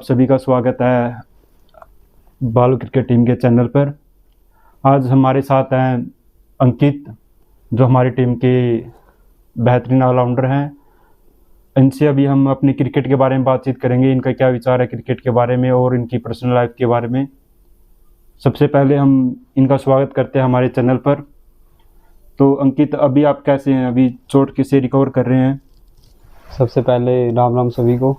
सभी का स्वागत है बालू क्रिकेट टीम के चैनल पर। आज हमारे साथ हैं अंकित, जो हमारी टीम के बेहतरीन ऑलराउंडर हैं। इनसे अभी हम अपनी क्रिकेट के बारे में बातचीत करेंगे, इनका क्या विचार है क्रिकेट के बारे में और इनकी पर्सनल लाइफ के बारे में। सबसे पहले हम इनका स्वागत करते हैं हमारे चैनल पर। तो अंकित, अभी आप कैसे हैं? अभी चोट से रिकवर कर रहे हैं? सबसे पहले राम राम सभी को।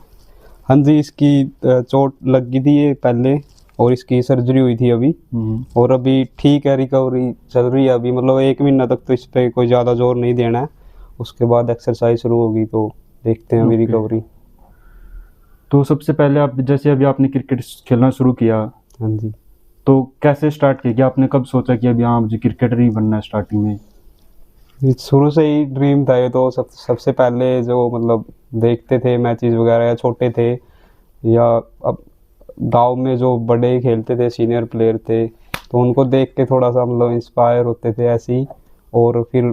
हाँ जी, इसकी चोट लग गई थी ये पहले और इसकी सर्जरी हुई थी अभी, और अभी ठीक है, रिकवरी चल रही है अभी। मतलब 1 महीना तक तो इस पर कोई ज़्यादा जोर नहीं देना है, उसके बाद एक्सरसाइज शुरू होगी तो देखते हैं अभी रिकवरी। तो सबसे पहले आप, जैसे अभी आपने क्रिकेट खेलना शुरू किया, हाँ जी, तो कैसे स्टार्ट किया? क्या आपने कब सोचा कि अभी हाँ मुझे क्रिकेटर ही बनना है? स्टार्टिंग में शुरू से ही ड्रीम था ये तो। सबसे पहले जो मतलब देखते थे मैचेस वगैरह, या छोटे थे या अब गांव में जो बड़े खेलते थे, सीनियर प्लेयर थे, तो उनको देख के थोड़ा सा मतलब इंस्पायर होते थे ऐसे ही। और फिर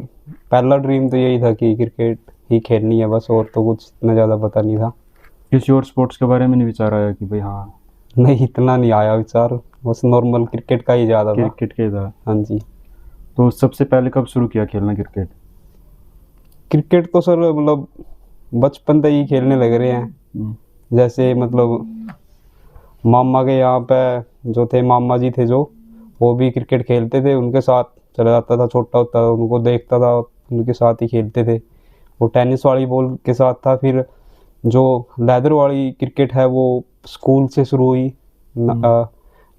पहला ड्रीम तो यही था कि क्रिकेट ही खेलनी है बस, और तो कुछ इतना ज़्यादा पता नहीं था। किसी और स्पोर्ट्स के बारे में नहीं विचार आया कि भाई हाँ? नहीं, इतना नहीं आया विचार, बस नॉर्मल क्रिकेट का ही ज़्यादा था। क्रिकेट के था। हाँ जी। तो सबसे पहले कब शुरू किया खेलना क्रिकेट? क्रिकेट तो सर मतलब बचपन से ही खेलने लग रहे हैं। जैसे मतलब मामा के यहाँ पे जो थे, मामा जी थे जो, वो भी क्रिकेट खेलते थे, उनके साथ चला जाता था। छोटा होता था उनको देखता था, उनके साथ ही खेलते थे। वो टेनिस वाली बॉल के साथ था। फिर जो लेदर वाली क्रिकेट है वो स्कूल से शुरू हुई।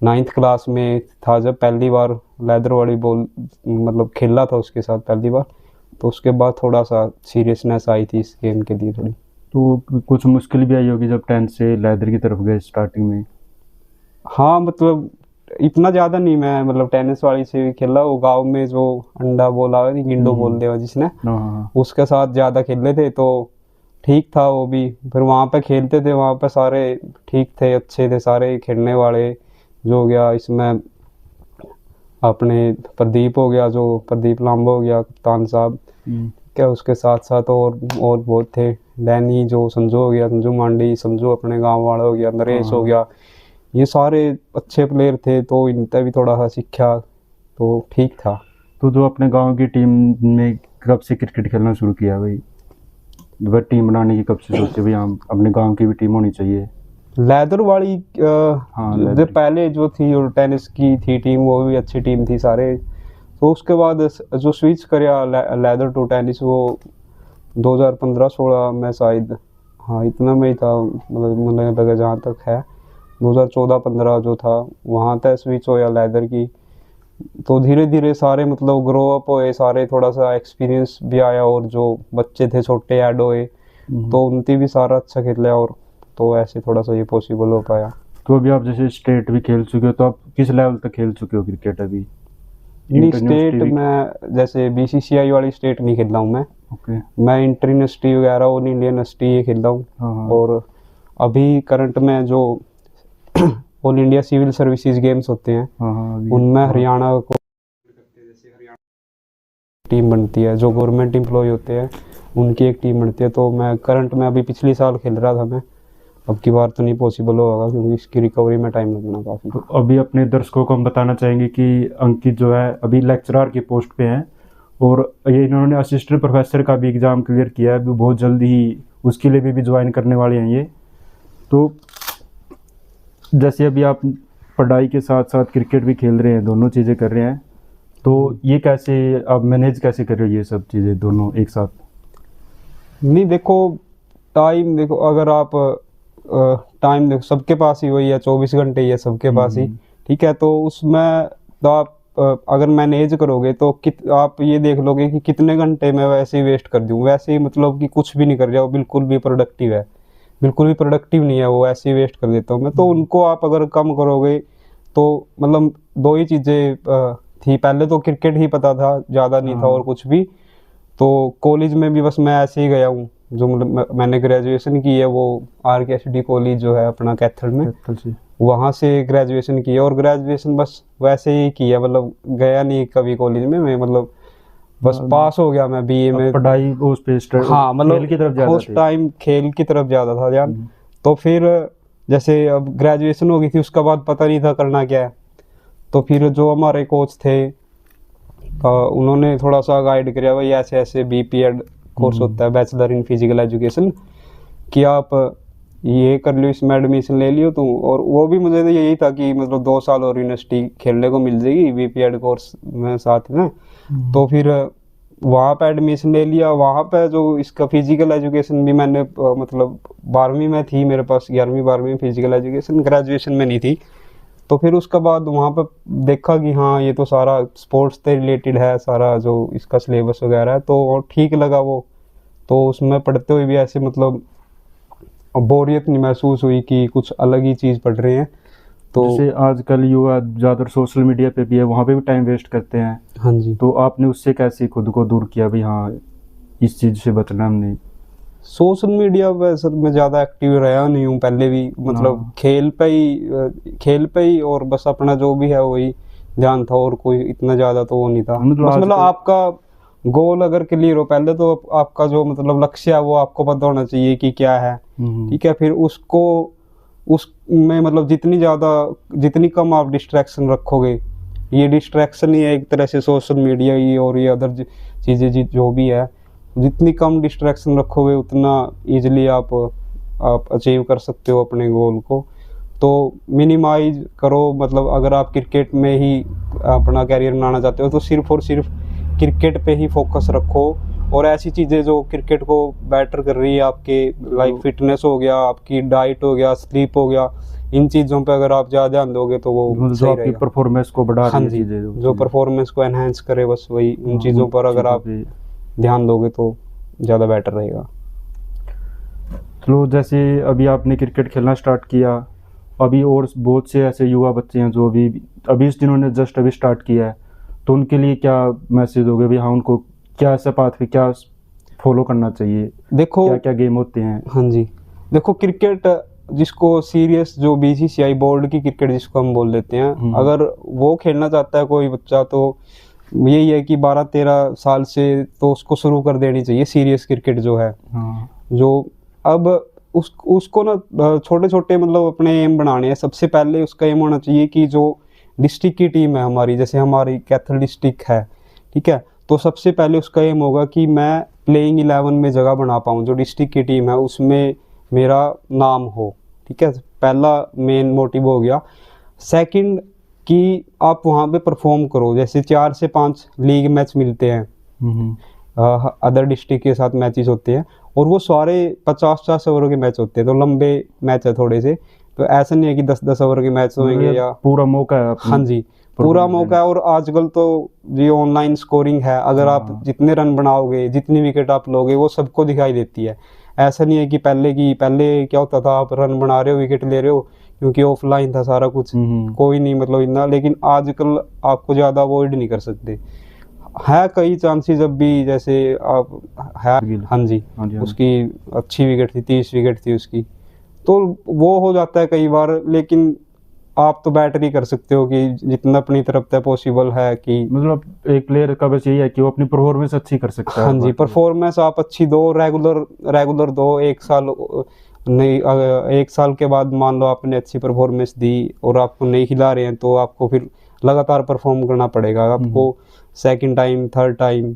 9th क्लास में था जब पहली बार लेदर वाली बॉल मतलब खेला था उसके साथ पहली बार। तो उसके बाद थोड़ा सा सीरियसनेस आई थी इस गेम के लिए थोड़ी। तो कुछ मुश्किल भी आई होगी जब 10 से लेदर की तरफ गए स्टार्टिंग में? हाँ, मतलब इतना ज़्यादा नहीं। मैं मतलब टेनिस वाली से भी खेला, वो गांव में जो अंडा बॉल आया, गिंडो बोलते हैं जिसने, उसके साथ ज़्यादा खेले थे तो ठीक था वो भी। फिर वहाँ पे खेलते थे, वहाँ पे सारे ठीक थे, अच्छे थे सारे खेलने वाले। जो हो गया इसमें अपने प्रदीप हो गया, जो प्रदीप लांबा हो गया कप्तान साहब, क्या उसके साथ साथ और बहुत थे। डैनी जो संजू हो गया, संजू मांडी, संजू अपने गांव वाला हो गया, नरेश हो गया, ये सारे अच्छे प्लेयर थे। तो इनसे भी थोड़ा सा सीखा तो ठीक था। तो जो अपने गांव की टीम में कब से क्रिकेट खेलना शुरू किया भाई? वह टीम बनाने की कब से सोचे भाई हम अपने गांव की भी टीम होनी चाहिए? लेदर वाली हाँ, जो पहले जो थी और टेनिस की थी टीम, वो भी अच्छी टीम थी सारे। तो उसके बाद जो स्विच करया लेदर टू टेनिस, वो 2015-16 में शायद, हाँ इतना में ही था। मतलब मुझे लगा जहाँ तक है 2014-15 जो था, वहाँ तक स्विच होया लेदर की। तो धीरे धीरे सारे मतलब ग्रो अप हुए सारे, थोड़ा सा एक्सपीरियंस भी आया, और जो बच्चे थे छोटे ऐड हुए, तो उनकी भी सारा अच्छा खेल लिया, और तो ऐसे थोड़ा सा ये पॉसिबल हो पाया। तो अभी आप जैसे स्टेट भी खेल चुके हो, तो आप किस लेवल तक खेल चुके हो क्रिकेट अभी? नहीं, स्टेट में जैसे BCCI वाली स्टेट नहीं खेल रहा हूँ मैं। मैं इंटर यूनिवर्सिटी वगैरह और इंडियन यूनिवर्सिटी ये खेल रहा हूँ। और अभी करंट में जो all India civil services games होते हैं, उनमें हरियाणा को टीम बनती है। जो गवर्नमेंट एम्प्लॉय होते हैं उनकी एक टीम बनती है। तो मैं करंट में अभी पिछले साल खेल रहा था मैं। अब की बार तो नहीं पॉसिबल होगा क्योंकि इसकी रिकवरी में टाइम लगना काफ़ी। तो अभी अपने दर्शकों को हम बताना चाहेंगे कि अंकित जो है अभी लेक्चरर की पोस्ट पे हैं, और ये इन्होंने असिस्टेंट प्रोफेसर का भी एग्ज़ाम क्लियर किया है। अभी बहुत जल्दी ही उसके लिए भी ज्वाइन करने वाले हैं ये। तो जैसे अभी आप पढ़ाई के साथ साथ क्रिकेट भी खेल रहे हैं, दोनों चीज़ें कर रहे हैं, तो ये कैसे आप मैनेज कैसे कर रहे हो ये सब चीज़ें दोनों एक साथ? नहीं देखो, टाइम देखो, अगर आप टाइम देखो, सबके पास ही वही है, 24 घंटे ही है सबके पास ही, ठीक है। तो उसमें तो आप अगर मैनेज करोगे तो आप ये देख लोगे कि कितने घंटे मैं वैसे ही वेस्ट कर दूँ। वैसे ही मतलब कि कुछ भी नहीं कर जाओ, बिल्कुल भी प्रोडक्टिव है, बिल्कुल भी प्रोडक्टिव नहीं है वो, ऐसे ही वेस्ट कर देता हूँ मैं। तो उनको आप अगर कम करोगे तो मतलब 2 ही चीज़ें थी। पहले तो क्रिकेट ही पता था, ज़्यादा नहीं था और कुछ भी। तो कॉलेज में भी बस मैं ऐसे ही गया हूँ। जो मतलब मैंने ग्रेजुएशन की है वो RKSD कॉलेज जो है अपना कैथल में, वहाँ से ग्रेजुएशन की है। और ग्रेजुएशन बस वैसे ही की है, मतलब गया नहीं कभी कॉलेज में मैं, मतलब बस पास हो गया मैं BA में। पढ़ाई उस पे हाँ, मतलब उस टाइम खेल की तरफ ज़्यादा था ध्यान। तो फिर जैसे अब ग्रेजुएशन हो गई थी, उसके बाद पता नहीं था करना क्या है। तो फिर जो हमारे कोच थे उन्होंने थोड़ा सा गाइड किया, भाई ऐसे ऐसे BPEd कोर्स होता है, बैचलर इन फिजिकल एजुकेशन, कि आप ये कर लियो, इसमें एडमिशन ले लियो तुम। और वो भी मुझे तो यही था कि मतलब 2 साल और यूनिवर्सिटी खेलने को मिल जाएगी BPEd कोर्स में साथ में। तो फिर वहाँ पे एडमिशन ले लिया। वहाँ पे जो इसका फिजिकल एजुकेशन भी मैंने मतलब 12वीं में थी मेरे पास, 11वीं 12वीं में फिजिकल एजुकेशन, ग्रेजुएशन में नहीं थी। तो फिर उसके बाद वहाँ पे देखा कि हाँ ये तो सारा स्पोर्ट्स से रिलेटेड है, सारा जो इसका सिलेबस वगैरह है, तो ठीक लगा वो। तो उसमें पढ़ते हुए भी ऐसे मतलब बोरियत नहीं महसूस हुई कि कुछ अलग ही चीज़ पढ़ रहे हैं। तो जैसे आजकल युवा ज़्यादातर सोशल मीडिया पे भी है, वहाँ पे भी टाइम वेस्ट करते हैं। हाँ जी, तो आपने उससे कैसे खुद को दूर किया भाई हाँ इस चीज़ से बचना हमने? सोशल मीडिया पे सर मैं ज़्यादा एक्टिव रहा नहीं हूँ पहले भी, मतलब हाँ। खेल पे ही और बस अपना जो भी है वही ध्यान था, और कोई इतना ज़्यादा तो वो नहीं था। मतलब बस मतलब आजकल आपका गोल अगर क्लियर हो पहले, तो आपका जो मतलब लक्ष्य है वो आपको पता होना चाहिए कि क्या है। ठीक है, फिर उसमें मतलब जितनी कम आप डिस्ट्रैक्शन रखोगे, ये डिस्ट्रैक्शन ही है एक तरह से सोशल मीडिया ही और ये अदर चीज़ें जो भी है, जितनी कम डिस्ट्रैक्शन रखोगे उतना इजीली आप अचीव कर सकते हो अपने गोल को। तो मिनिमाइज करो, मतलब अगर आप क्रिकेट में ही अपना कैरियर बनाना चाहते हो तो सिर्फ और सिर्फ क्रिकेट पे ही फोकस रखो, और ऐसी चीज़ें जो क्रिकेट को बेटर कर रही है आपके, लाइक फिटनेस हो गया, आपकी डाइट हो गया, स्लीप हो गया, इन चीज़ों पे अगर आप ज़्यादा ध्यान दोगे तो वो जो सही आपकी रहेगा। परफॉर्मेंस को बढ़ा हाँ रही है जी, चीज़ें जो परफॉर्मेंस को एनहांस करे, बस वही उन चीज़ों पर अगर आप ध्यान दोगे तो ज़्यादा बेटर रहेगा। चलो जैसे अभी आपने क्रिकेट खेलना स्टार्ट किया, अभी और बहुत से ऐसे युवा बच्चे हैं जो अभी इस जिन्होंने जस्ट अभी स्टार्ट किया है, तो उनके लिए क्या मैसेज दोगे भाई हाँ उनको क्या ऐसा पाथ पे क्या फॉलो करना चाहिए? देखो क्या क्या गेम होते हैं? हाँ जी, देखो क्रिकेट जिसको सीरियस, जो BCCI बोर्ड की क्रिकेट जिसको हम बोल देते हैं, अगर वो खेलना चाहता है कोई बच्चा, तो यही है कि 12-13 साल से तो उसको शुरू कर देनी चाहिए सीरियस क्रिकेट जो है। हाँ। जो अब उसको ना छोटे छोटे मतलब अपने एम बनाने हैं। सबसे पहले उसका एम होना चाहिए कि जो डिस्ट्रिक्ट की टीम है हमारी, जैसे हमारी कैथल डिस्ट्रिक्ट है, ठीक है, तो सबसे पहले उसका एम होगा कि मैं प्लेइंग 11 में जगह बना पाऊँ, जो डिस्ट्रिक्ट की टीम है उसमें मेरा नाम हो। ठीक है, पहला मेन मोटिव हो गया। सेकंड कि आप वहाँ पे परफॉर्म करो, जैसे 4 से 5 लीग मैच मिलते हैं, अदर डिस्ट्रिक्ट के साथ मैचेस होते हैं, और वो सारे 50-50 ओवर के मैच होते हैं, तो लंबे मैच है थोड़े से, तो ऐसा नहीं है कि 10-10 ओवर के मैच होंगे या पूरा मौका है हाँ जी, पूरा मौका है। और आजकल तो ये ऑनलाइन स्कोरिंग है, अगर आप जितने रन बनाओगे, जितनी विकेट आप लोगे, वो सबको दिखाई देती है। ऐसा नहीं है कि पहले क्या होता था, आप रन बना रहे हो, विकेट ले रहे हो, क्योंकि ऑफलाइन था सारा कुछ, कोई नहीं मतलब इतना, लेकिन आजकल आपको ज़्यादा अवॉइड नहीं कर सकते। है कई चांसेस अब भी, जैसे आप है हाँ जी, उसकी अच्छी विकेट थी, 30 विकेट थी उसकी, तो वो हो जाता है कई बार, लेकिन आप तो बैटर ही कर सकते हो कि जितना अपनी तरफ से पॉसिबल है कि मतलब एक प्लेयर का बस यही है कि वो अपनी परफॉर्मेंस अच्छी कर सकता है। हाँ जी, परफॉर्मेंस आप अच्छी दो, रेगुलर दो। एक साल नहीं, 1 साल के बाद मान लो आपने अच्छी परफॉर्मेंस दी और आपको नहीं खिला रहे हैं, तो आपको फिर लगातार परफॉर्म करना पड़ेगा। आपको सेकंड टाइम, थर्ड टाइम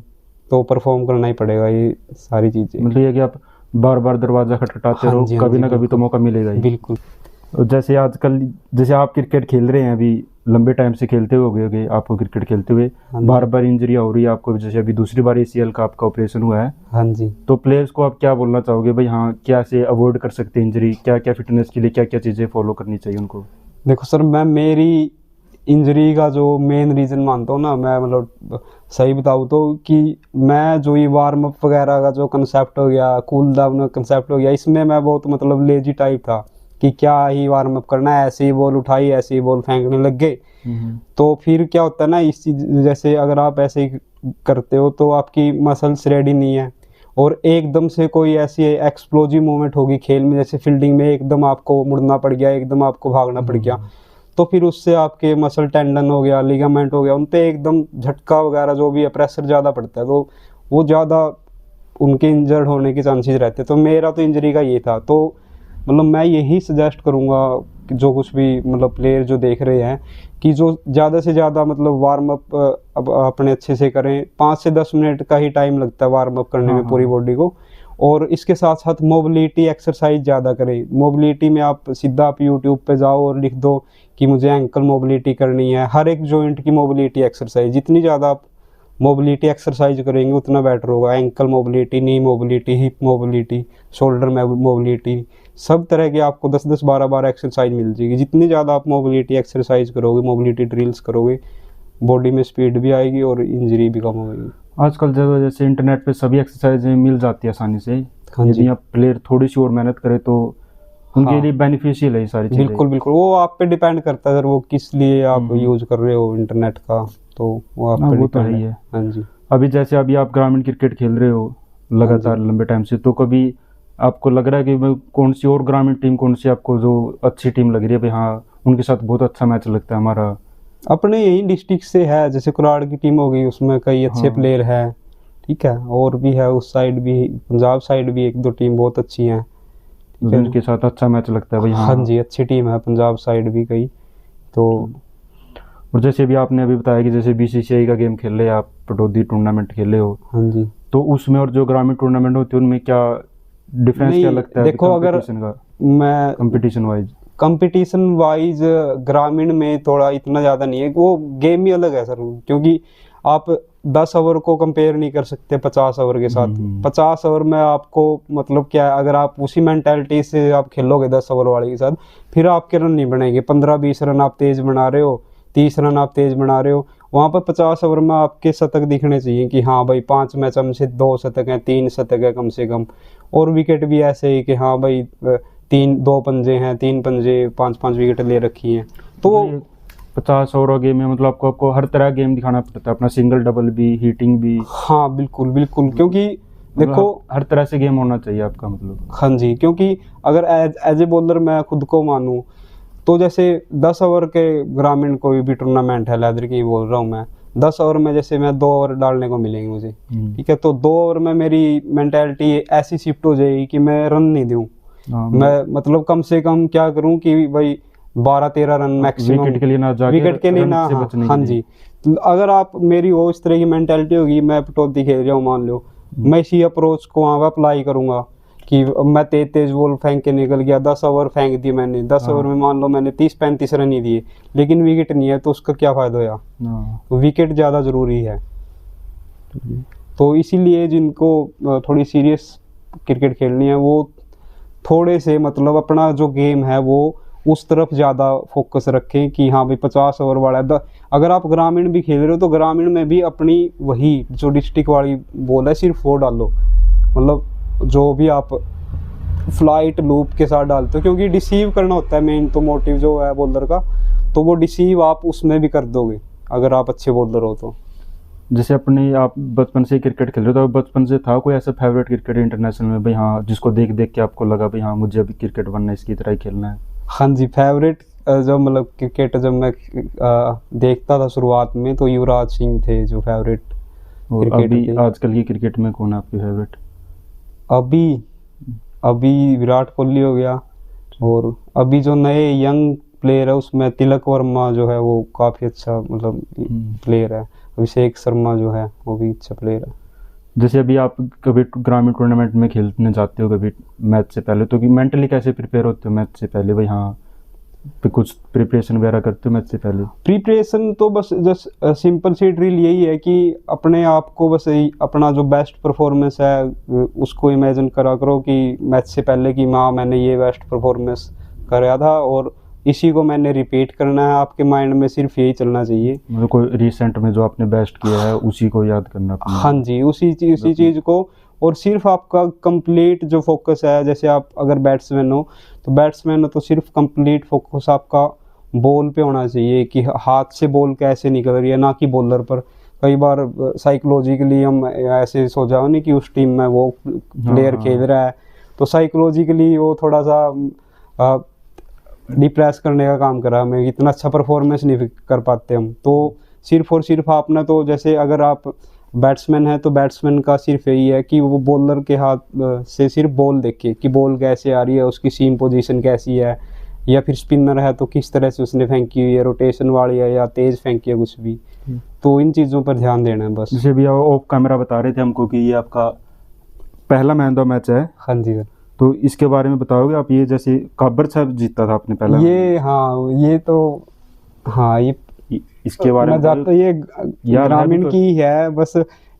तो परफॉर्म करना ही पड़ेगा, ये सारी चीज़ें। मतलब ये कि आप बार बार दरवाज़ा खटखटाते रहो, कभी ना कभी तो मौका मिलेगा ही। बिल्कुल। जैसे आजकल जैसे आप क्रिकेट खेल रहे हैं, अभी लंबे टाइम से खेलते होगे आपको क्रिकेट खेलते हुए, बार बार इंजरी हो रही है आपको, जैसे अभी दूसरी बार ACL का आपका ऑपरेशन हुआ है। हाँ जी, तो प्लेयर्स को आप क्या बोलना चाहोगे भाई हाँ क्या से अवॉइड कर सकते हैं इंजरी, क्या क्या फिटनेस के लिए क्या क्या चीज़ें फॉलो करनी चाहिए उनको? देखो सर, मैं मेरी इंजरी का जो मेन रीज़न मानता हूँ ना, मैं मतलब सही बताऊँ तो, कि मैं जो ये वार्म अप वगैरह का जो कंसेप्ट हो गया, कूल डाउन का कंसेप्ट हो गया, इसमें मैं बहुत मतलब लेजी टाइप था कि क्या ही वार्म अप करना है, ऐसे ही बॉल उठाई, ऐसे ही बॉल फेंकने लग गए। तो फिर क्या होता है ना, इस चीज़ जैसे अगर आप ऐसे ही करते हो तो आपकी मसल्स रेडी नहीं है, और एकदम से कोई ऐसी एक्सप्लोजिव मूवमेंट होगी खेल में, जैसे फील्डिंग में एकदम आपको मुड़ना पड़ गया, एकदम आपको भागना पड़ गया, तो फिर उससे आपके मसल टेंडन हो गया, लिगामेंट हो गया, उन पे एकदम झटका वगैरह जो भी है, प्रेशर ज़्यादा पड़ता है, तो वो ज़्यादा उनके इंजर्ड होने के चांसेस रहते हैं। तो मेरा तो इंजरी का ये था, तो मतलब मैं यही सजेस्ट करूँगा कि जो कुछ भी मतलब प्लेयर जो देख रहे हैं कि जो ज़्यादा से ज़्यादा मतलब वार्म अप अब अपने अच्छे से करें। 5 से 10 मिनट का ही टाइम लगता है वार्म अप करने हाँ में पूरी हाँ बॉडी को। और इसके साथ साथ मोबिलिटी एक्सरसाइज ज़्यादा करें। मोबिलिटी में आप सीधा आप यूट्यूब पे जाओ और लिख दो कि मुझे एंकल मोबिलिटी करनी है। हर एक जॉइंट की मोबिलिटी एक्सरसाइज, जितनी ज़्यादा आप मोबिलिटी एक्सरसाइज करेंगे उतना बेटर होगा। Ankle mobility, knee mobility, hip mobility, shoulder mobility, सब तरह की आपको 10-10, 12-12 एक्सरसाइज मिल जाएगी। जितनी ज़्यादा आप मोबिलिटी एक्सरसाइज करोगे, मोबिलिटी ड्रिल्स करोगे, बॉडी में स्पीड भी आएगी और इंजरी भी कम होगी। आजकल जैसे इंटरनेट पे सभी एक्सरसाइजें मिल जाती है आसानी से। हाँ जी। यदि आप प्लेयर थोड़ी सी और मेहनत करे तो उनके हाँ, लिए बेनिफिशियल है ये सारी चीज़ें। बिल्कुल बिल्कुल, वो आप पे डिपेंड करता है अगर वो किस लिए आप यूज़ कर रहे हो इंटरनेट का, तो वो आप हाँ पे वो तो डिपेंड है ही है। है। हाँ जी। अभी जैसे अभी आप ग्रामीण क्रिकेट खेल रहे हो लगातार लंबे टाइम से, तो कभी आपको लग रहा है कि मैं कौन सी और ग्रामीण टीम, कौन सी आपको जो अच्छी टीम लग रही है भाई हाँ उनके साथ बहुत अच्छा मैच लगता है हमारा? अपने यही डिस्ट्रिक्ट से है, जैसे कुराड़ की टीम हो गई, उसमें कई अच्छे हाँ प्लेयर हैं, ठीक है। और भी है उस साइड भी, पंजाब साइड भी 1-2 टीम बहुत अच्छी हैं, ठीक है। जिनके साथ अच्छा मैच लगता है भाई हाँ हाँ। जी, अच्छी टीम है पंजाब साइड भी कई। तो और जैसे भी आपने अभी बताया कि जैसे बीसीसीआई का गेम खेल रहे हैं आप, पटौदी टूर्नामेंट खेले हो, हाँ जी, तो उसमें और जो ग्रामीण टूर्नामेंट होते हैं उनमें क्या डिफरेंस क्या नहीं लगता है देखो, अगर कंपटीशन का, मैं कंपटीशन वाइज? कंपटीशन वाइज ग्रामीण में थोड़ा इतना ज़्यादा नहीं है, वो गेम ही अलग है सर। क्योंकि आप 10 ओवर को कंपेयर नहीं कर सकते 50 ओवर के साथ। 50 ओवर में आपको मतलब क्या है, अगर आप उसी मेंटालिटी से आप खेलोगे 10 ओवर वाले के साथ, फिर आपके रन नहीं बनेंगे। 15-20 रन आप तेज बना रहे हो, 30 रन आप तेज बना रहे हो, वहाँ पर 50 ओवर में आपके शतक दिखने चाहिए कि हाँ भाई 5 मैच हमसे 2 शतक हैं, 3 शतक है कम से कम। और विकेट भी ऐसे ही कि हाँ भाई 2 पंजे हैं, 3 पंजे, 5-5 विकेट ले रखी हैं। तो 50 ओवर गेम में मतलब आपको हर तरह गेम दिखाना पड़ता है, अपना सिंगल डबल भी, हिटिंग भी। हाँ बिल्कुल बिल्कुल, क्योंकि देखो हर तरह से गेम होना चाहिए आपका मतलब। हाँ जी, क्योंकि अगर एज ए बॉलर मैं खुद को मानूँ तो जैसे 10 ओवर के ग्रामीण कोई भी टूर्नामेंट है, लेदर की बोल रहा हूँ मैं, 10 ओवर में जैसे मैं 2 ओवर डालने को मिलेंगे मुझे, ठीक है। तो 2 ओवर में मेरी मेंटालिटी ऐसी शिफ्ट हो जाएगी कि मैं रन नहीं दूँ। मैं मतलब कम से कम क्या करूं कि भाई 12-13 रन मैक्सिमम, विकेट के लिए ना जाके, विकेट के लिए ना, हाँ जी। अगर आप मेरी वो इस तरह की मेंटालिटी होगी, मैं पटौदी खेल रहा हूँ मान लो, मैं इसी अप्रोच को वहाँ पर अप्लाई करूंगा कि मैं तेज बॉल फेंक के निकल गया, 10 ओवर फेंक दी मैंने, 10 ओवर में मान लो मैंने 30-35 रन ही दिए, लेकिन विकेट नहीं है, तो उसका क्या फ़ायदा हुआ? विकेट ज़्यादा ज़रूरी है। तो इसीलिए जिनको थोड़ी सीरियस क्रिकेट खेलनी है वो थोड़े से मतलब अपना जो गेम है वो उस तरफ ज़्यादा फोकस रखें कि हाँ भाई 50 ओवर वाला है। अगर आप ग्रामीण भी खेल रहे हो तो ग्रामीण में भी अपनी वही जो डिस्ट्रिक्ट वाली बॉल है सिर्फ वो डालो, मतलब जो भी आप फ्लाइट लूप के साथ डालते हो, क्योंकि डिसीव करना होता है मेन तो मोटिव जो है बॉलर का, तो वो डिसीव आप उसमें भी कर दोगे अगर आप अच्छे बॉलर हो तो। जैसे अपने आप बचपन से क्रिकेट खेल रहे हो, तो बचपन से था कोई ऐसा फेवरेट क्रिकेट इंटरनेशनल में भाई हाँ जिसको देख देख के आपको लगा भाई हाँ मुझे अभी क्रिकेट बनना है, इसकी तरह ही खेलना है? हाँ जी, फेवरेट जो मतलब क्रिकेट जब मैं देखता था शुरुआत में तो युवराज सिंह थे जो फेवरेट और अभी आजकल की क्रिकेट में कौन है आपकी फेवरेट? अभी विराट कोहली हो गया, और अभी जो नए यंग प्लेयर है उसमें तिलक वर्मा जो है वो काफ़ी अच्छा मतलब प्लेयर है। अभिषेक शर्मा जो है वो भी अच्छा प्लेयर है। जैसे अभी आप कभी ग्रामीण टूर्नामेंट में खेलने जाते हो कभी मैच से पहले, तो कि मेंटली कैसे प्रिपेयर होते हो मैच से पहले भाई हाँ, कुछ प्रिपरेशन वगैरह करते हो मैच से पहले? प्रिपरेशन तो बस जस्ट सिंपल सी ड्रिल यही है कि अपने आप को बस अपना जो बेस्ट परफॉर्मेंस है उसको इमेजिन करा करो कि मैच से पहले कि हाँ मैंने ये बेस्ट परफॉर्मेंस कराया था और इसी को मैंने रिपीट करना है। आपके माइंड में सिर्फ यही चलना चाहिए, मतलब कोई रिसेंट में जो आपने बेस्ट किया है उसी को याद करना अपना। हाँ जी, उसी चीज़ को। और सिर्फ आपका कंप्लीट जो फोकस है, जैसे आप अगर बैट्समैन हो तो सिर्फ कंप्लीट फोकस आपका बॉल पे होना चाहिए कि हाथ से बॉल कैसे निकल रही है, ना कि बॉलर पर। कई बार साइकोलॉजिकली हम ऐसे सो जाओ नहीं कि उस टीम में वो प्लेयर खेल रहा है, तो साइकोलॉजिकली वो थोड़ा सा डिप्रेस करने का काम करा, हमें इतना अच्छा परफॉर्मेंस नहीं कर पाते हम। तो सिर्फ और सिर्फ आपने तो जैसे अगर आप बैट्समैन है तो बैट्समैन का सिर्फ यही है कि वो बॉलर के हाथ से सिर्फ बॉल देखे कि बॉल कैसे आ रही है, उसकी सीम पोजीशन कैसी है, या फिर स्पिनर है तो किस तरह से उसने फेंकी हुई है, रोटेशन वाली है या तेज फेंकी है, कुछ भी। तो इन चीज़ों पर ध्यान देना है बस। जैसे भी आप ऑफ कैमरा बता रहे थे हमको कि ये आपका पहला मैन ऑफ द मैच है, हाँ जी सर। तो इसके बारे में बताओगे आप? ये जैसे काबर साहब जीता था आपने पहला, ये हाँ, ये तो हाँ, ये इसके बारे मैं में जाता ये याद है ग्रामीण तो? की है बस,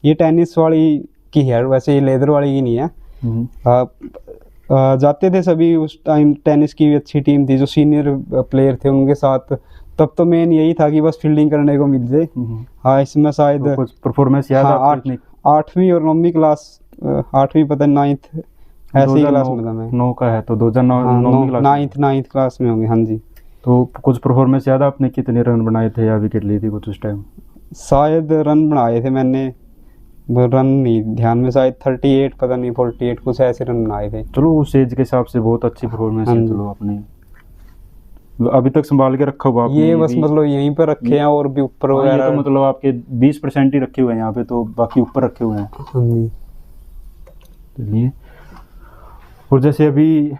ये टेनिस वाली की है, वैसे ये लेदर वाली की नहीं है। जाते थे सभी उस टाइम, टेनिस की भी अच्छी टीम थी, जो सीनियर प्लेयर थे उनके साथ। तब तो मेन यही था कि बस फील्डिंग करने को मिल जाए। हाँ, इसमें शायद तो कुछ परफॉर्मेंस याद है हाँ, आपको? 8वीं और 9वीं क्लास, 8वीं पता नहीं 9th ऐसी क्लास में था मैं। 9 का है तो 2009 हाँ, 9वीं क्लास में। 9th क्लास में होंगे, हाँ जी। तो कुछ परफॉर्मेंस याद है आपने कितने रन बनाए थे या विकेट ली थी कुछ उस टाइम? शायद रन बनाए थे मैंने, वो रन नहीं ध्यान में, शायद 38 पता नहीं 48 कुछ ऐसे रन बनाए थे। चलो उस एज के हिसाब से बहुत अच्छी परफॉर्मेंस हाँ है। जी। चलो आपने अभी तक संभाल के रखा हुआ आपने ये बस भी? मतलब यहीं पर रखे हैं, और भी ऊपर हाँ, ये वगैरह। तो मतलब आपके 20% ही रखे हुए हैं यहाँ पे, तो बाकी ऊपर रखे हुए हैं। हाँ जी। चलिए, और जैसे अभी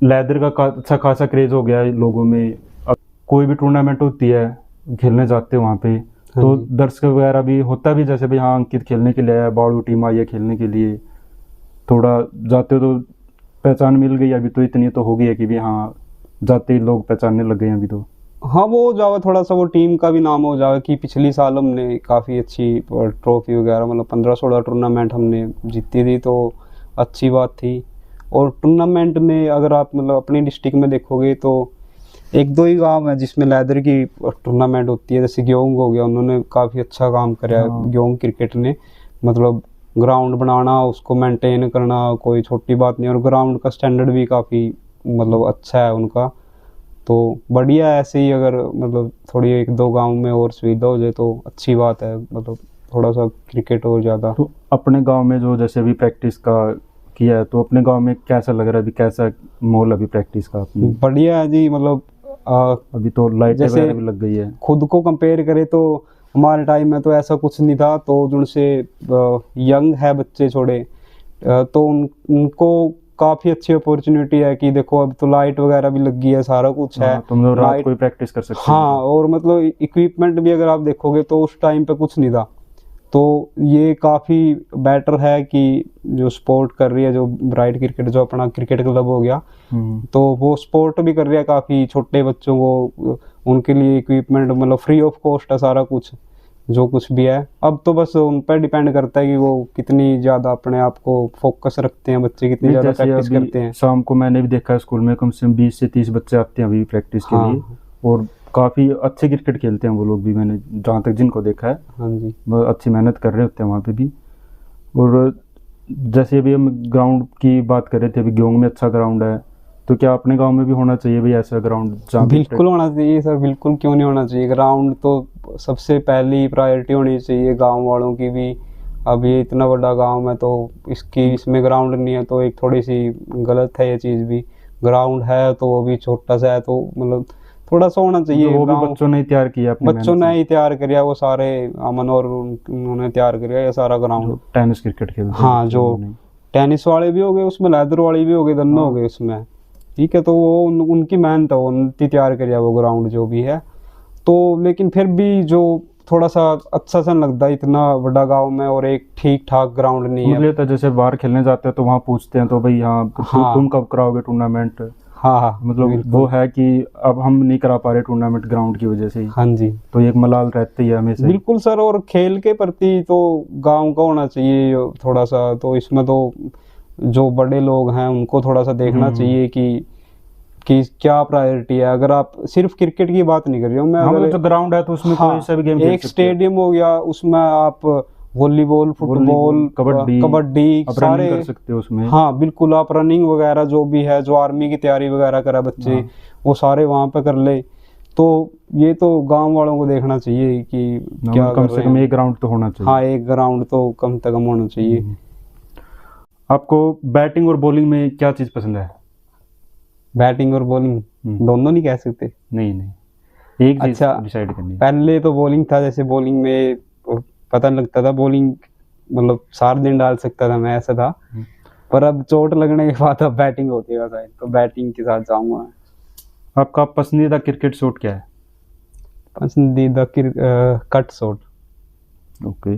लेदर का अच्छा खासा क्रेज हो गया है लोगों में। अब कोई भी टूर्नामेंट होती है, खेलने जाते हैं वहाँ पे, तो जी। दर्शक वगैरह भी होता भी, जैसे भाई हाँ अंकित खेलने के लिए आया, बाड़ू टीम आई है खेलने के लिए, थोड़ा जाते हो तो पहचान मिल गई। अभी तो इतनी तो हो गई है कि भी हाँ जाते ही लोग पहचानने लग गए हैं अभी तो। हाँ, वो हो जावे थोड़ा सा, वो टीम का भी नाम हो जावे कि पिछली साल हमने काफ़ी अच्छी ट्रॉफी वगैरह, मतलब 15-16 टूर्नामेंट हमने जीती थी, तो अच्छी बात थी। और टूर्नामेंट में अगर आप मतलब अपनी डिस्ट्रिक्ट में देखोगे तो 1-2 ही गांव है जिसमें लेदर की टूर्नामेंट होती है। जैसे ग्योंग हो गया, उन्होंने काफ़ी अच्छा काम करा है। हाँ। ग्योंग क्रिकेट ने मतलब ग्राउंड बनाना, उसको मेंटेन करना कोई छोटी बात नहीं, और ग्राउंड का स्टैंडर्ड भी काफ़ी मतलब अच्छा है उनका। तो बढ़िया है, ऐसे ही अगर मतलब थोड़ी 1-2 गांव में और सुविधा हो जाए तो अच्छी बात है, मतलब थोड़ा सा क्रिकेट और ज़्यादा। तो अपने गांव में जो जैसे अभी प्रैक्टिस का किया है, तो अपने गांव में कैसा लग रहा है अभी? कैसा माहौल अभी प्रैक्टिस का अपनी? बढ़िया है जी, मतलब अभी तो लाइटें जैसे वगैरह भी लग गई है। खुद को कंपेयर करें तो हमारे टाइम में तो ऐसा कुछ नहीं था। तो जिनसे यंग है बच्चे छोड़े, तो उनको काफ़ी अच्छी अपॉर्चुनिटी है कि देखो अब तो लाइट वगैरह भी लग गई है, सारा कुछ है। हाँ, तुम लोग रात लाइट, को ही प्रैक्टिस कर सकते हाँ, और मतलब इक्विपमेंट भी अगर आप देखोगे तो उस टाइम पे कुछ नहीं था। तो ये काफ़ी बेटर है कि जो स्पोर्ट कर रही है, जो ब्राइट क्रिकेट, जो अपना क्रिकेट क्लब हो गया, तो वो स्पोर्ट भी कर रही है काफ़ी छोटे बच्चों को। उनके लिए इक्विपमेंट मतलब फ्री ऑफ कॉस्ट है सारा कुछ, जो कुछ भी है। अब तो बस उन पर डिपेंड करता है कि वो कितनी ज़्यादा अपने आप को फोकस रखते हैं, बच्चे कितनी ज़्यादा जैसे प्रैक्टिस अभी करते हैं। शाम को मैंने भी देखा है स्कूल में कम से कम 20 से 30 बच्चे आते हैं अभी प्रैक्टिस के हाँ। लिए, और काफ़ी अच्छे क्रिकेट खेलते हैं वो लोग भी, मैंने जहाँ तक जिनको देखा है। हाँ जी। बहुत अच्छी मेहनत कर रहे होते हैं वहाँ पे भी। और जैसे अभी हम ग्राउंड की बात कर रहे थे, अभी ग्योंग में अच्छा ग्राउंड है, तो क्या अपने गांव में भी होना चाहिए भाई ऐसा ग्राउंड जहाँ पे बिल्कुल होना चाहिए सर, बिल्कुल क्यों नहीं होना चाहिए। ग्राउंड तो सबसे पहली प्रायोरिटी होनी चाहिए गांव वालों की भी। अब ये इतना बड़ा गांव है तो इसमें ग्राउंड नहीं है तो एक थोड़ी सी गलत है ये चीज़ भी। ग्राउंड है तो वो भी छोटा सा है, तो मतलब थोड़ा सा होना चाहिए। वो भी गाँव बच्चों ने ही तैयार किया अपनी बच्चों ने ही तैयार किया, वो सारे अमन और उन्होंने तैयार किया ये सारा ग्राउंड। टेनिस क्रिकेट खेलते हैं हाँ, बच्चे जो उन्होंने। टेनिस वाले भी हो गए उसमें, लेदर वाले भी हो गए, दोनों हो गए उसमें। ठीक है, तो वो उनकी मेहनत है, उनकी तैयार करिया वो ग्राउंड जो भी है। तो लेकिन फिर भी जो थोड़ा सा अच्छा सा नहीं लगता इतना बड़ा गांव में और एक ठीक ठाक ग्राउंड नहीं है। मुझे लगता है जैसे बाहर खेलने जाते हैं तो वहाँ पूछते हैं तो भाई हाँ हाँ। तुम कब कराओगे टूर्नामेंट? हाँ हाँ, मतलब बिल्कुल। वो है कि अब हम नहीं करा पा रहे टूर्नामेंट ग्राउंड की वजह से ही, हाँ जी, तो एक मलाल रहती है हमेशा। बिल्कुल सर। और खेल के प्रति तो गांव का होना चाहिए थोड़ा सा, तो इसमें तो जो बड़े लोग हैं उनको थोड़ा सा देखना चाहिए कि क्या प्रायोरिटी है। अगर आप सिर्फ क्रिकेट की बात नहीं कर रही हूँ मैं, हाँ, अगर मतलब जो ग्राउंड है तो उसमें कोई सा भी गेम खेल एक सकते हैं। स्टेडियम हो गया, उसमें आप वॉलीबॉल, फुटबॉल, कबड्डी आप सारे रनिंग कर सकते हो उसमें। हाँ बिल्कुल, आप रनिंग वगैरह जो भी है, जो आर्मी की तैयारी वगैरह करा बच्चे, वो सारे वहाँ पे कर ले। तो ये तो गांव वालों को देखना चाहिए कि क्या कम कर से रहे कम हैं। एक ग्राउंड तो होना चाहिए। हाँ, एक ग्राउंड तो कम से कम होना चाहिए। आपको बैटिंग और बॉलिंग में क्या चीज़ पसंद है? बैटिंग और बॉलिंग दोनों नहीं कह सकते। नहीं, एक चीज़ अच्छा, डिसाइड करनी है। पहले तो बॉलिंग था, जैसे बॉलिंग में पता नहीं लगता था, बॉलिंग मतलब सारा दिन डाल सकता था मैं, ऐसा था। पर अब चोट लगने के बाद अब बैटिंग होती है शायद, तो बैटिंग के साथ जाऊंगा मैं। आपका पसंदीदा क्रिकेट शॉट क्या है? पसंदीदा कट शॉट। ओके।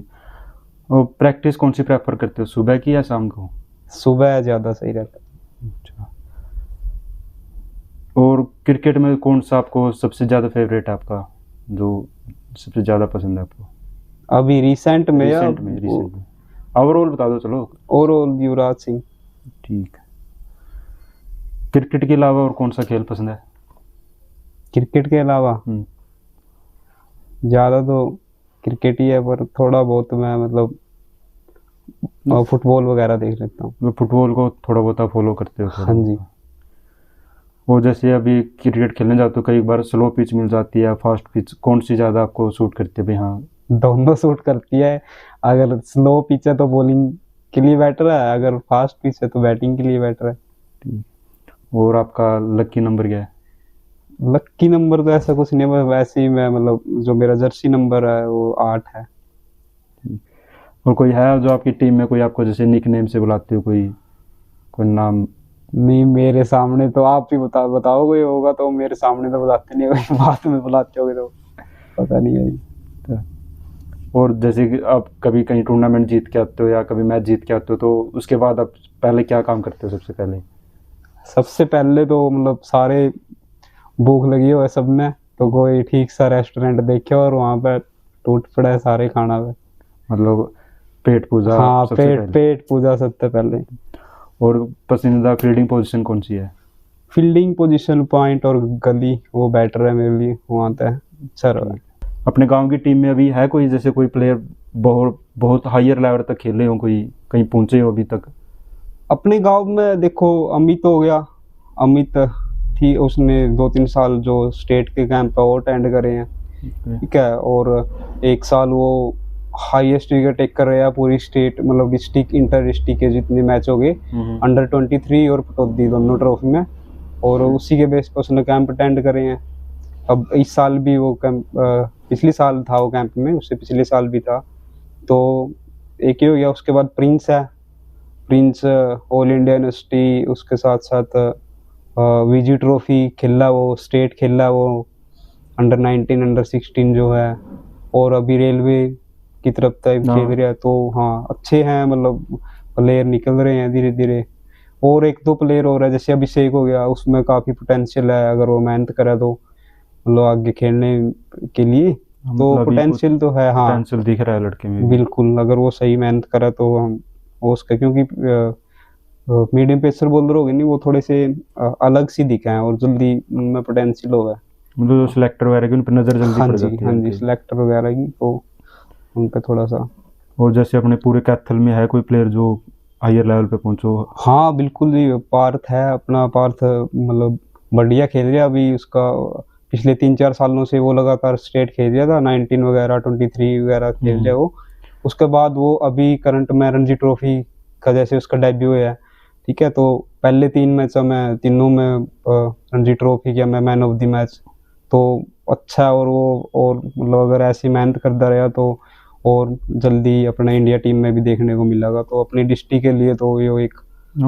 और प्रैक्टिस कौन सी प्रेफर करते हो, सुबह की या शाम को? सुबह ज़्यादा सही रहता है। अच्छा। और क्रिकेट में कौन सा आपको सबसे ज़्यादा फेवरेट है आपका, जो सबसे ज़्यादा पसंद है आपको? अभी रिसेंट में या रिसेंट में ओवरऑल बता दो चलो। ओवरऑल युवराज सिंह। ठीक है। क्रिकेट के अलावा और कौन सा खेल पसंद है? क्रिकेट के अलावा ज़्यादा तो क्रिकेट ही है, पर थोड़ा बहुत मैं मतलब फुटबॉल वगैरह देख लेता हूँ। मैं फुटबॉल को थोड़ा बहुत फॉलो करते हो थोड़ा? हाँ जी। और जैसे अभी क्रिकेट खेलने जाते हो, कई बार स्लो पिच मिल जाती है, फास्ट पिच, कौन सी ज़्यादा आपको सूट करती है भाई? हाँ, दोनों सूट करती है। अगर स्लो पिच है तो बॉलिंग के लिए बेटर है, अगर फास्ट पिच है तो बैटिंग के लिए बेटर है। ठीक। और आपका लकी नंबर क्या है? लकी नंबर तो ऐसा कुछ नहीं है, वैसे ही मैं मतलब जो मेरा जर्सी नंबर है वो 8 है। और कोई है जो आपकी टीम में, कोई आपको जैसे निक नेम से बुलाते हो, कोई कोई नाम? नहीं, मेरे सामने तो आप ही बताओ कोई होगा तो। मेरे सामने तो बुलाते नहीं हो, बाद में बुलाते होगे तो पता नहीं है। और जैसे कि आप कभी कहीं टूर्नामेंट जीत के आते हो या कभी मैच जीत के आते हो, तो उसके बाद आप पहले क्या काम करते हो सबसे पहले? सबसे पहले तो मतलब सारे भूख लगी हो है सब में, तो कोई ठीक सा रेस्टोरेंट देखे और वहाँ पे टूट पड़ा है सारे खाना पे। मतलब पेट पूजा? हाँ, सबसे पहले पेट पूजा सबसे पहले। और पसंदीदा फील्डिंग पोजीशन कौन सी है? फील्डिंग पोजीशन पॉइंट और गली वो बेटर है मेरे लिए, वहाँ पे अच्छा रहा। अपने गांव की टीम में अभी है कोई, जैसे कोई प्लेयर बहुत बहुत हायर लेवल तक खेले हो, कोई कहीं पहुंचे हो अभी तक? अपने गांव में देखो, अमित हो गया। अमित थी, उसने 2-3 साल जो स्टेट के कैंप है वो अटेंड करे हैं। ठीक है। और एक साल वो हाईएस्ट विकेट टेकर रहा पूरी स्टेट, मतलब डिस्ट्रिक्ट इंटर डिस्ट्रिक्ट के जितने मैच हो गए अंडर 23 और पटौदी दोनों ट्रॉफी में, और उसी के बेस पर उसने कैंप अटेंड करे हैं। अब इस साल भी वो कैंप, पिछले साल था वो कैंप में, उससे पिछले साल भी था। तो एक ही हो गया। उसके बाद प्रिंस है। प्रिंस ऑल इंडिया यूनिवर्सिटी, उसके साथ साथ विजी ट्रॉफी खेला वो, स्टेट खेला वो, अंडर 19 अंडर 16 जो है, और अभी रेलवे की तरफ तक खेल रहा है। तो हाँ, अच्छे हैं, मतलब प्लेयर निकल रहे हैं धीरे धीरे। और 1-2 प्लेयर और है, जैसे अभिषेक हो गया, उसमें काफ़ी पोटेंशियल है, अगर वो मेहनत करे तो मतलब आगे खेलने के लिए तो पोटेंशियल तो है। हाँ, पोटेंशियल दिख रहा है लड़के में बिल्कुल, अगर वो सही मेहनत करे तो हम उसका, क्योंकि मीडियम पेसर बॉलर हो गए नहीं, वो थोड़े से अलग सी दिखे हैं और जल्दी उनमें पोटेंशियल होगा। मतलब जो सिलेक्टर वगैरह की उन पर नज़र जल्दी पड़ जाती है। हाँ जी, सिलेक्टर वगैरह की तो उन पे थोड़ा सा। और जैसे अपने पूरे कैथल में है कोई प्लेयर जो हायर लेवल पे पहुंचो? हाँ बिल्कुल जी, पार्थ है अपना। पार्थ मतलब बढ़िया खेल रहा है अभी। उसका पिछले 3-4 सालों से वो लगातार स्टेट खेल रहा था, 19 वगैरह 23 वगैरह खेल रहा है वो। उसके बाद वो अभी करंट में रणजी ट्रॉफी का जैसे उसका डेब्यू है, ठीक है, तो पहले 3 मैच में तीनों में रणजी ट्रॉफी किया, मैं मैन ऑफ द मैच। तो अच्छा है। और वो और मतलब अगर ऐसी मेहनत करता रहा तो और जल्दी अपना इंडिया टीम में भी देखने को मिलेगा। तो अपनी डिस्ट्रिक्ट के लिए तो ये एक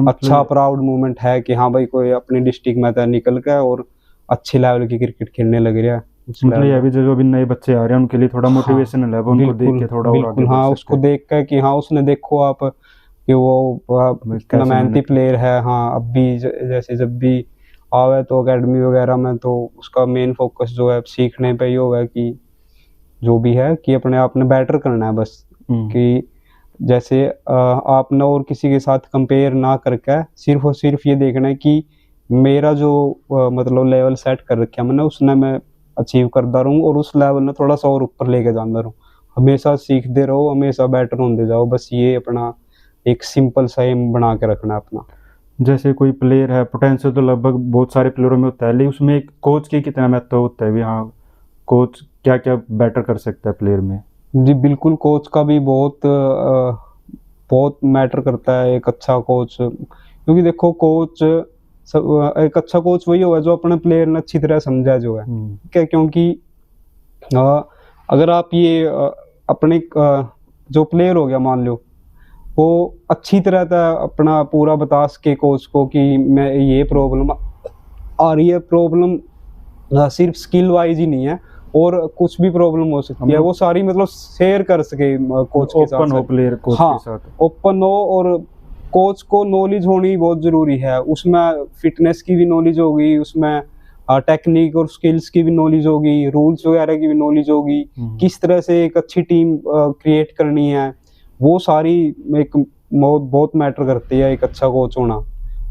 अच्छा प्राउड मोमेंट है कि हाँ भाई, कोई अपनी डिस्ट्रिक्ट में तो निकल के और अच्छे लेवल की क्रिकेट खेलने लग रहा है। मतलब ये अभी जो अभी नए बच्चे आ रहे हैं उनके लिए थोड़ा मोटिवेशन है, उनको देख के थोड़ा और आगे बढ़ सकते हैं। हाँ, उसको देख कर कि हाँ, उसने देखो आप कि वो कितना मेहनती प्लेयर है। हाँ, अब भी जैसे जब भी आवे तो एकेडमी वगैरह में, तो उसका मेन फोकस जो है सीखने पे ही होगा कि जो भी है कि अपने आप ने बेटर करना है बस। कि जैसे आपने और किसी के साथ कंपेयर ना करके सिर्फ और सिर्फ ये देखना है कि मेरा जो मतलब लेवल सेट कर रखा है मैंने, उसने मैं अचीव करता रहूँ और उस लेवल में थोड़ा सा और ऊपर लेके जाता रहूँ। हमेशा सीखते रहो, हमेशा बेटर होते जाओ, बस ये अपना एक सिंपल सा एम बना के रखना अपना। जैसे कोई प्लेयर है, पोटेंशियल तो लगभग बहुत सारे प्लेयरों में होता है, लेकिन उसमें एक कोच की कितना महत्व होता है भी? हाँ, कोच क्या क्या बेटर कर सकता है प्लेयर में? जी बिल्कुल, कोच का भी बहुत मैटर करता है एक अच्छा कोच। क्योंकि देखो, कोच एक अच्छा कोच वही होगा जो अपने प्लेयर ने अच्छी तरह समझा जो है, ठीक है। क्योंकि अगर आप ये अपने जो प्लेयर हो गया मान लो, वो अच्छी तरह था अपना पूरा बता सके कोच को कि मैं ये प्रॉब्लम आ रही है, प्रॉब्लम सिर्फ स्किल वाइज ही नहीं है और कुछ भी प्रॉब्लम हो सकती है, वो सारी मतलब शेयर कर सके कोच के साथ। ओपन हो प्लेयर कोच हाँ, के साथ, ओपन हो, और कोच को नॉलेज होनी बहुत जरूरी है, उसमें फिटनेस की भी नॉलेज होगी, उसमें टेक्निक और स्किल्स की भी नॉलेज होगी, रूल्स वगैरह की भी नॉलेज होगी, किस तरह से एक अच्छी टीम क्रिएट करनी है, वो सारी एक बहुत मैटर करती है एक अच्छा कोच होना।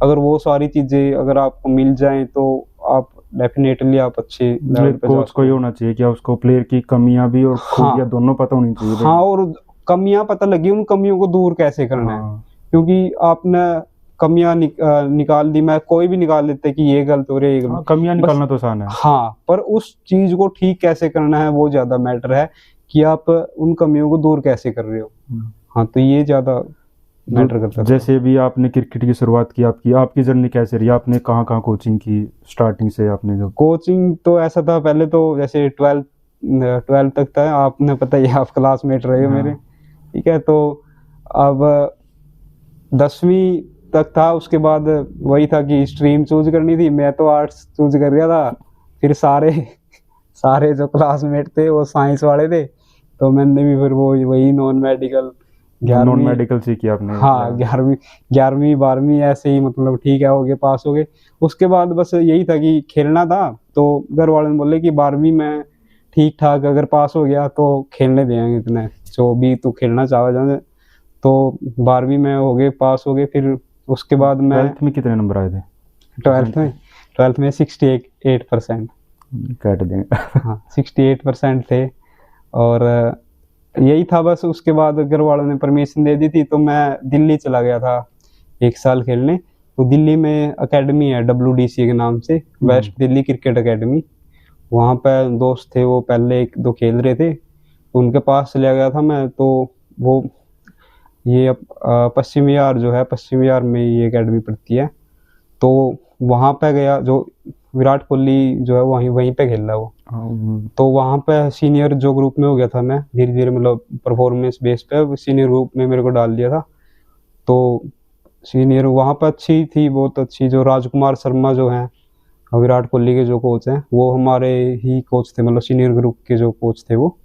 अगर वो सारी चीजें अगर आपको मिल जाएं तो आप डेफिनेटली आप अच्छे लेवल पे जा कोच को ये होना चाहिए कि उसको प्लेयर की कमियां भी और खूबियां दोनों पता होनी चाहिए। हाँ, और कमियां पता लगी, उन कमियों को दूर कैसे करना है, क्योंकि आपने कमियां निकाल दी, मैं कोई भी निकाल लेते कि ये गलत हो रही है, ये कमियां निकालना तो आसान है। हाँ, पर उस चीज को ठीक कैसे करना है वो ज्यादा मैटर है, कि आप उन कमियों को दूर कैसे कर रहे हो। हाँ, तो ये ज्यादा मैटर करता है। जैसे भी आपने क्रिकेट की शुरुआत की, आपकी जर्नी कैसे रही? आपने कहाँ कहाँ कोचिंग की स्टार्टिंग से? आपने जो कोचिंग तो ऐसा था, पहले तो जैसे 12th तक था, आपने पता ही, आप क्लासमेट रहे हो मेरे, ठीक है। तो अब 10वीं तक था, उसके बाद वही था कि स्ट्रीम चूज करनी थी, मैं तो आर्ट्स चूज कर गया था, फिर सारे जो क्लासमेट थे वो साइंस वाले थे, तो मैंने भी फिर वो वही नॉन मेडिकल सीखी आपने। हाँ, 11वीं 12वीं ऐसे ही मतलब ठीक है, हो गए, पास हो गए। उसके बाद बस यही था कि खेलना था, तो घर वालों ने बोले कि 12वीं में ठीक ठाक अगर पास हो गया तो खेलने देंगे इतने, जो भी तू खेलना चाह जाए। तो 12वीं में हो गए, पास हो गए। फिर उसके बाद मैं 12th में कितने नंबर आए थे? 12th में 68%। काट देंगे। हाँ, 68% थे, और यही था बस। उसके बाद घर वालों ने परमिशन दे दी थी, तो मैं दिल्ली चला गया था 1 साल खेलने। तो दिल्ली में एकेडमी है WDC के नाम से, वेस्ट दिल्ली क्रिकेट एकेडमी। वहाँ पे दोस्त थे, वो पहले 1-2 खेल रहे थे, तो उनके पास चला गया था मैं। तो वो ये पश्चिम विहार जो है, पश्चिम विहार में ये एकेडमी पड़ती है, तो वहाँ पे गया। जो विराट कोहली जो है वहीं पे खेल रहा है वो। तो वहाँ पे सीनियर जो ग्रुप में हो गया था मैं, धीरे धीरे मतलब परफॉर्मेंस बेस पे सीनियर ग्रुप में मेरे को डाल दिया था। तो सीनियर वहाँ पे अच्छी थी, बहुत अच्छी। जो राजकुमार शर्मा जो हैं, विराट कोहली के जो कोच हैं, वो हमारे ही कोच थे, मतलब सीनियर ग्रुप के जो कोच थे वो।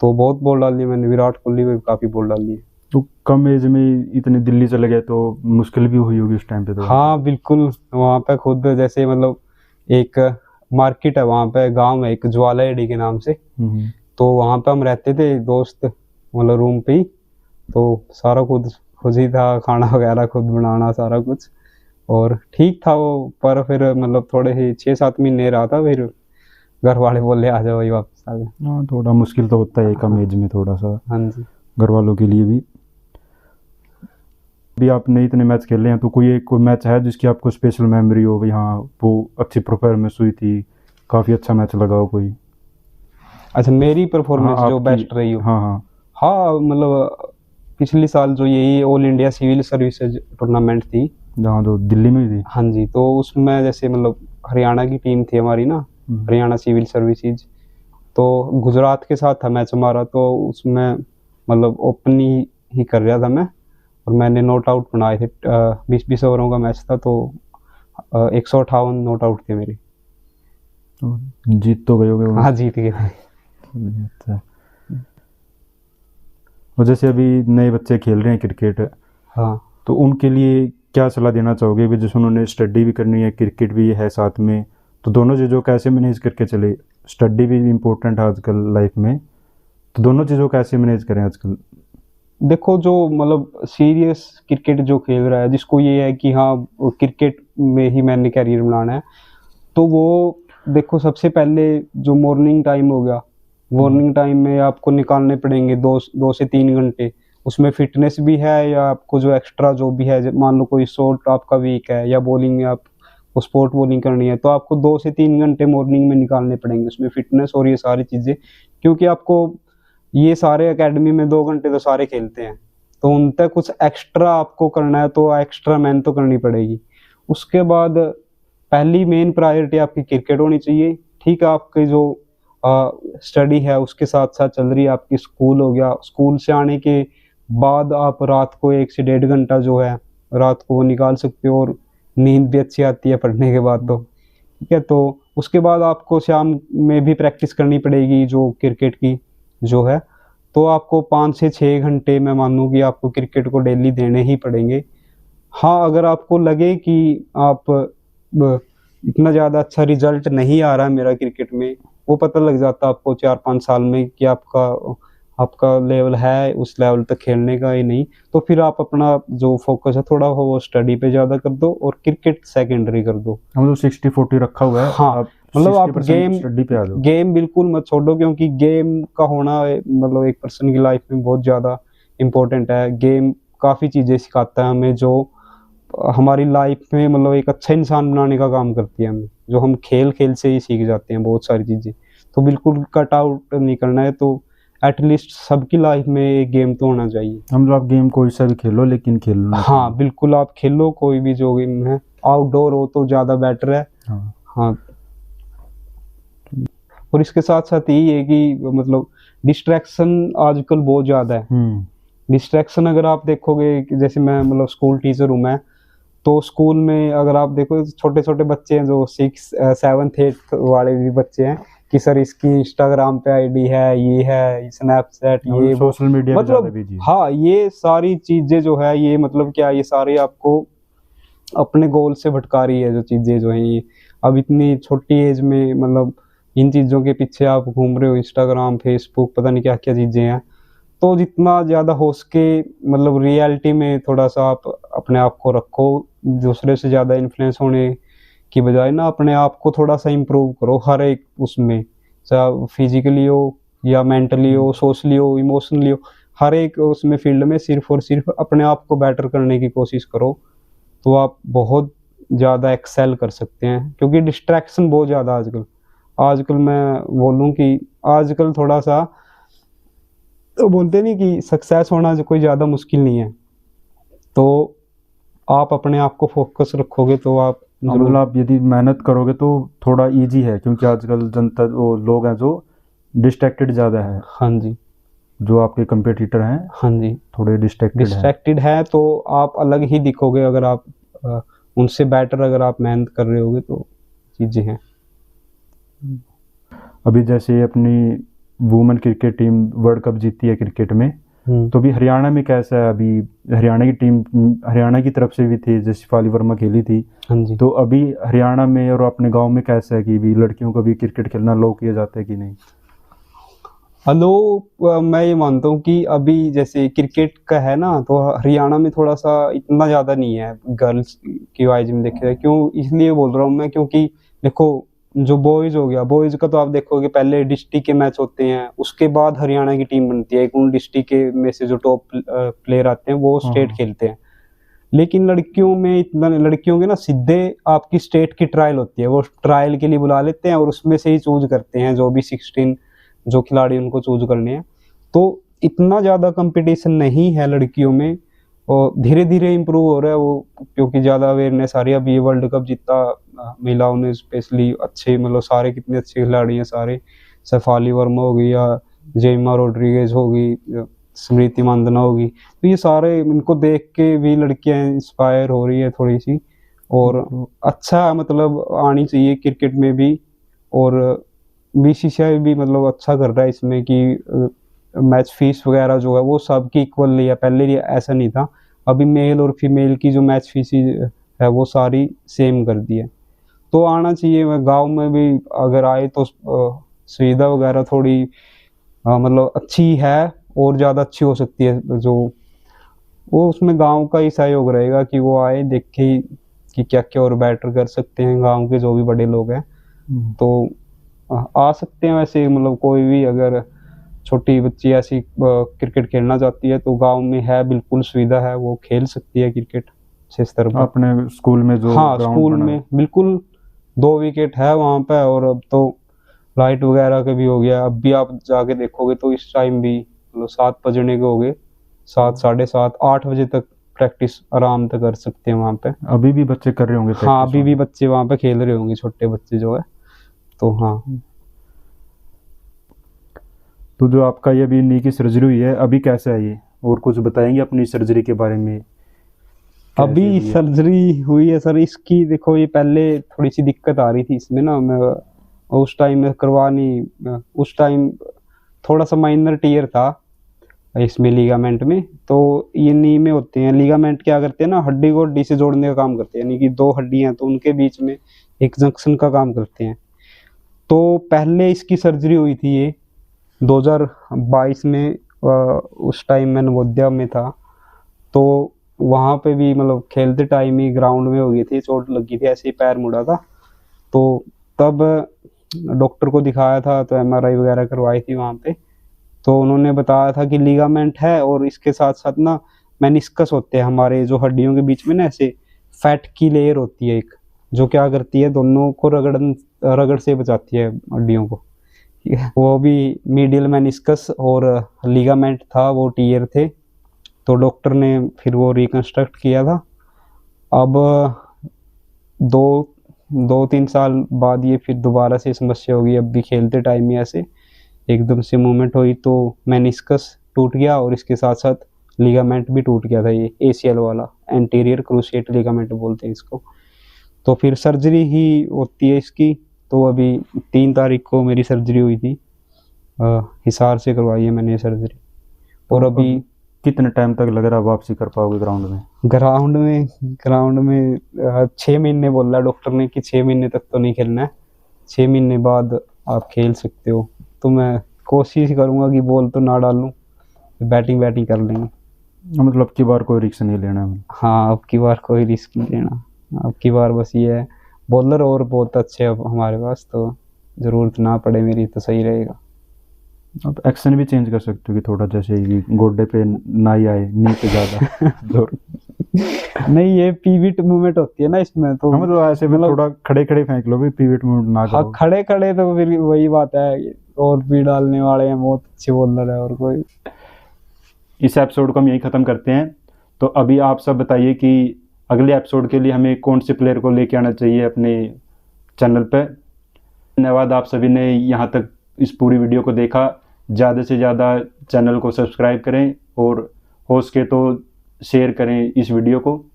तो बहुत बॉल डाल दी मैंने, विराट कोहली पे काफ़ी बॉल डाल दी। तो कम एज में इतने दिल्ली चले गए तो मुश्किल भी हुई होगी उस टाइम पे तो? हाँ बिल्कुल, वहाँ पे खुद जैसे मतलब एक मार्केट है वहाँ पे, गांव है एक ज्वाला एडी के नाम से, तो वहाँ पे हम रहते थे दोस्त, मतलब रूम पे ही। तो सारा खुद ही था, खाना वगैरह खुद बनाना सारा कुछ, और ठीक था वो। पर फिर मतलब थोड़े ही 6-7 महीने रहा था, फिर घर वाले बोले आ जाओ, वही वापस आ गए। हाँ, थोड़ा मुश्किल तो होता है कम एज में थोड़ा सा। हाँ जी, घर वालों के लिए भी। अभी आपने इतने मैच खेले हैं, तो कोई मैच है जिसकी आपको स्पेशल मेमोरी हो भाई? हाँ, वो अच्छी परफॉर्मेंस हुई थी, काफ़ी अच्छा मैच लगा हो कोई? अच्छा, मेरी परफॉर्मेंस जो बेस्ट रही हो? हाँ, मतलब पिछले साल जो यही all India civil services tournament थी, जहाँ तो दिल्ली में ही थी। हाँ जी, तो उसमें जैसे मतलब हरियाणा की टीम थी हमारी ना, हरियाणा सिविल सर्विसेज, तो गुजरात के साथ था मैच हमारा। तो उसमें मतलब ओपनिंग ही कर रहा था मैं, और मैंने नॉट आउट बनाए थे। 20 ओवरों का मैच था, तो 158 नॉट आउट थे मेरे। जीत तो गए होगे? हाँ, जीत गए। अच्छा। और जैसे अभी नए बच्चे खेल रहे हैं क्रिकेट, हाँ, तो उनके लिए क्या सलाह देना चाहोगे भी? जैसे उन्होंने स्टडी भी करनी है, क्रिकेट भी है साथ में, तो दोनों चीज़ों कैसे मैनेज करके चले? स्टडी भी इम्पोर्टेंट है आजकल लाइफ में, तो दोनों चीज़ों कैसे मैनेज करें आजकल? देखो, जो मतलब सीरियस क्रिकेट जो खेल रहा है, जिसको ये है कि हाँ क्रिकेट में ही मैंने कैरियर बनाना है, तो वो देखो सबसे पहले जो मॉर्निंग टाइम हो गया, मॉर्निंग टाइम में आपको निकालने पड़ेंगे 2 से 3 घंटे। उसमें फिटनेस भी है, या आपको जो एक्स्ट्रा जो भी है, मान लो कोई शॉट आपका वीक है, या बॉलिंग में आपको स्पोर्ट बॉलिंग करनी है, तो आपको 2 से 3 घंटे मॉर्निंग में निकालने पड़ेंगे, उसमें फिटनेस और ये सारी चीज़ें। क्योंकि आपको ये सारे एकेडमी में 2 घंटे तो सारे खेलते हैं, तो उन तक कुछ एक्स्ट्रा आपको करना है, तो एक्स्ट्रा मेहनत तो करनी पड़ेगी। उसके बाद पहली मेन प्रायोरिटी आपकी क्रिकेट होनी चाहिए। ठीक है, आपके जो स्टडी है उसके साथ साथ चल रही है, आपकी स्कूल हो गया, स्कूल से आने के बाद आप रात को 1 से 1.5 घंटा जो है रात को वो निकाल सकते हो, और नींद भी अच्छी आती है पढ़ने के बाद तो, ठीक है। तो उसके बाद आपको शाम में भी प्रैक्टिस करनी पड़ेगी जो क्रिकेट की जो है, तो आपको 5 से 6 घंटे मैं मानूँ कि आपको क्रिकेट को डेली देने ही पड़ेंगे। हाँ, अगर आपको लगे कि आप इतना ज़्यादा अच्छा रिजल्ट नहीं आ रहा है मेरा क्रिकेट में, वो पता लग जाता है आपको 4-5 साल में कि आपका लेवल है उस लेवल तक खेलने का ही नहीं, तो फिर आप अपना जो फोकस है थोड़ा वो स्टडी पे ज़्यादा कर दो और क्रिकेट सेकेंडरी कर दो। हम लोग 60-40 रखा हुआ है। हाँ, मतलब आप 60% स्टडी पे आ जाओ। गेम बिल्कुल मत छोड़ो, क्योंकि गेम का होना मतलब एक पर्सन की लाइफ में बहुत ज़्यादा इम्पोर्टेंट है। गेम काफ़ी चीज़ें सिखाता है हमें जो हमारी लाइफ में मतलब एक अच्छा इंसान बनाने का काम करती है हमें, जो हम खेल से ही सीख जाते हैं बहुत सारी चीज़ें। तो बिल्कुल कट आउट नहीं करना है, तो एटलीस्ट सबकी लाइफ में एक गेम तो होना चाहिए। हम लोग आप गेम कोई सा भी खेलो लेकिन खेलना। हाँ बिल्कुल, आप खेलो कोई भी जो गेम है, आउटडोर हो तो ज़्यादा बेटर है। हाँ। हाँ, और इसके साथ साथ यही है कि मतलब डिस्ट्रैक्शन आजकल बहुत ज़्यादा है। डिस्ट्रैक्शन अगर आप देखोगे कि जैसे मैं मतलब स्कूल टीचर हूँ मैं, तो स्कूल में अगर आप देखो छोटे छोटे बच्चे हैं जो 6, 7th 8th वाले भी बच्चे हैं कि सर इसकी इंस्टाग्राम पे आईडी है, ये है स्नैपचैट, ये वो, सोशल मीडिया पे ज़्यादा मतलब बिजी है। हाँ, ये सारी चीज़ें जो है ये मतलब क्या, ये सारे आपको अपने गोल से भटका रही है जो चीज़ें जो हैं ये। अब इतनी छोटी एज में मतलब इन चीज़ों के पीछे आप घूम रहे हो, इंस्टाग्राम, फेसबुक, पता नहीं क्या क्या चीज़ें हैं। तो जितना ज़्यादा हो सके मतलब रियलिटी में थोड़ा सा आप अपने आप को रखो, दूसरे से ज़्यादा इन्फ्लुएंस होने की बजाय ना अपने आप को थोड़ा सा इम्प्रूव करो हर एक उसमें, चाहे फिजिकली हो या मेंटली हो, सोशली हो, इमोशनली हो, हर एक उसमें फील्ड में सिर्फ और सिर्फ अपने आप को बेटर करने की कोशिश करो, तो आप बहुत ज़्यादा एक्सेल कर सकते हैं। क्योंकि डिस्ट्रैक्शन बहुत ज़्यादा आजकल मैं बोलूँ कि आजकल थोड़ा सा तो बोलते नहीं कि सक्सेस होना जो कोई ज़्यादा मुश्किल नहीं है, तो आप अपने आप को फोकस रखोगे तो आप मतलब आप यदि मेहनत करोगे तो थोड़ा इजी है, क्योंकि आजकल जनता वो लोग हैं जो डिस्ट्रैक्टेड ज़्यादा है। हाँ जी, जो आपके कंपटीटर हैं हाँ जी, थोड़े डिस्ट्रैक्टेड है तो आप अलग ही दिखोगे अगर आप उनसे बेटर अगर आप मेहनत कर रहे होगे तो चीज़ें हैं। अभी जैसे अपनी women cricket team world cup जीती है क्रिकेट में, तो अभी हरियाणा में कैसा है? अभी हरियाणा की टीम हरियाणा की तरफ से भी थी, जैसे शिफाली वर्मा खेली थी। हाँ जी, तो अभी हरियाणा में और अपने गांव में कैसा है कि भी लड़कियों को भी क्रिकेट खेलना लो किया जाता है कि नहीं? हेलो, मैं ये मानता हूँ कि अभी जैसे क्रिकेट का है ना, तो हरियाणा में थोड़ा सा इतना ज़्यादा नहीं है गर्ल्स की वाइज में देखा जाए। क्यों इसलिए बोल रहा हूँ मैं, क्योंकि देखो जो बॉयज़ हो गया, बॉयज़ का तो आप देखोगे पहले डिस्ट्रिक्ट के मैच होते हैं, उसके बाद हरियाणा की टीम बनती है। एक उन डिस्ट्रिक्ट के में से जो टॉप प्लेयर आते हैं वो स्टेट खेलते हैं। लेकिन लड़कियों में इतना, लड़कियों के ना सीधे आपकी स्टेट की ट्रायल होती है, वो ट्रायल के लिए बुला लेते हैं और उसमें से ही चूज करते हैं जो भी 16 जो खिलाड़ी उनको चूज करने हैं। तो इतना ज़्यादा कंपटीशन नहीं है लड़कियों में, और धीरे धीरे इम्प्रूव हो रहा है वो, क्योंकि ज़्यादा अवेयरनेस आ रही है। अब ये वर्ल्ड कप जीता महिलाओं ने स्पेशली, अच्छे मतलब सारे कितने अच्छे खिलाड़ी हैं सारे, शेफाली वर्मा हो गई या जेमिमा रोड्रिगेज हो गई, स्मृति मानधना होगी, तो ये सारे इनको देख के भी लड़कियां इंस्पायर हो रही है थोड़ी सी, और अच्छा मतलब आनी चाहिए क्रिकेट में भी। और बीसीसीआई भी मतलब अच्छा कर रहा है इसमें कि मैच फीस वगैरह जो है वो सबकी इक्वल ली है। पहले ये ऐसा नहीं था, अभी मेल और फीमेल की जो मैच फीस है वो सारी सेम कर दी है। तो आना चाहिए, गांव में भी अगर आए तो सुविधा वगैरह थोड़ी मतलब अच्छी है, और ज़्यादा अच्छी हो सकती है। जो वो उसमें गांव का ही सहयोग रहेगा कि वो आए देखे कि क्या क्या और बेटर कर सकते हैं गांव के जो भी बड़े लोग हैं, तो आ सकते हैं। वैसे मतलब कोई भी अगर छोटी बच्ची ऐसी क्रिकेट खेलना चाहती है तो गांव में है, बिल्कुल सुविधा है, वो खेल सकती है क्रिकेट अच्छे स्तर पर अपने स्कूल में जो हाँ स्कूल में बिल्कुल 2 विकेट है वहाँ पे। और अब तो लाइट वगैरह के भी हो गया, अब भी आप जाके देखोगे तो इस टाइम भी मतलब 7 बजने के हो गए, 7, 7:30, 8 बजे तक प्रैक्टिस आराम से कर सकते हैं वहाँ पे। अभी भी बच्चे कर रहे होंगे? हाँ अभी भी बच्चे वहाँ पे खेल रहे होंगे, छोटे बच्चे जो है, तो हाँ। तो जो आपका ये अभी नी की सर्जरी हुई है, अभी कैसा है ये, और कुछ बताएंगे अपनी सर्जरी के बारे में? कैसे अभी हुई है? सर्जरी हुई है सर इसकी। देखो ये पहले थोड़ी सी दिक्कत आ रही थी इसमें ना, मैं उस टाइम में करवा नहीं, उस टाइम थोड़ा सा माइनर टीयर था इसमें लिगामेंट में। तो ये नी में होते हैं लिगामेंट, क्या करते हैं ना, हड्डी को हड्डी से जोड़ने का काम करते हैं, यानी कि दो हड्डियां तो उनके बीच में एक जंक्शन का काम करते हैं। तो पहले इसकी सर्जरी हुई थी ये 2022 में, उस टाइम मैं नवोदया में था। तो वहाँ पे भी मतलब खेलते टाइम ही ग्राउंड में हो गई थी, चोट लगी थी, ऐसे ही पैर मुड़ा था। तो तब डॉक्टर को दिखाया था, तो एमआरआई वगैरह करवाई थी वहाँ पे। तो उन्होंने बताया था कि लिगामेंट है, और इसके साथ साथ ना मेनिस्कस होते हैं हमारे जो हड्डियों के बीच में ना, ऐसे फैट की लेयर होती है एक, जो क्या करती है दोनों को रगड़ से बचाती है हड्डियों को। ठीक है, वो भी मीडियल मेनिस्कस और लिगामेंट था, वो टीयर थे। तो डॉक्टर ने फिर वो रिकंस्ट्रक्ट किया था। अब 2-3 साल बाद ये फिर दोबारा से समस्या होगी। अब भी खेलते टाइम ही ऐसे एकदम से मूवमेंट हुई तो मेनिस्कस टूट गया, और इसके साथ साथ लिगामेंट भी टूट गया था, ये एसीएल वाला, एंटीरियर क्रूशिएट लिगामेंट बोलते हैं इसको। तो फिर सर्जरी ही होती है इसकी। तो अभी 3 तारीख को मेरी सर्जरी हुई थी, हिसार से करवाई है मैंने सर्जरी। और अभी कितने टाइम तक लग रहा है वापसी कर पाओगे ग्राउंड में? ग्राउंड में 6 महीने बोला डॉक्टर ने कि 6 महीने तक तो नहीं खेलना है, 6 महीने बाद आप खेल सकते हो। तो मैं कोशिश करूंगा कि बॉल तो ना डालूं, बैटिंग कर लेंगे। मतलब अब की बार कोई रिस्क नहीं लेना है? हाँ, अब की बार कोई रिस्क नहीं लेना। अब की बार बस ये है, बॉलर और बहुत अच्छे अब हमारे पास, तो ज़रूरत ना पड़े मेरी तो सही रहेगा। अब एक्शन भी चेंज कर सकते हो कि थोड़ा, जैसे कि गोडे पे ना ही आए, नी पे ज़्यादा जोर। नहीं, ये पीविट मूवमेंट होती है ना इसमें, तो हाँ, मतलब ऐसे में थोड़ा खड़े खड़े फेंक लो भी, पीविट मूवमेंट ना हाँ, करो। खड़े तो फिर वही बात है, और भी डालने वाले हैं, बहुत अच्छे बॉलर है। और कोई इस एपिसोड को हम यहीं ख़त्म करते हैं। तो अभी आप सब बताइए कि अगले एपिसोड के लिए हमें कौन से प्लेयर को लेके आना चाहिए अपने चैनल पर। धन्यवाद आप सभी ने यहाँ तक इस पूरी वीडियो को देखा। ज़्यादा से ज़्यादा चैनल को सब्सक्राइब करें, और हो सके तो शेयर करें इस वीडियो को।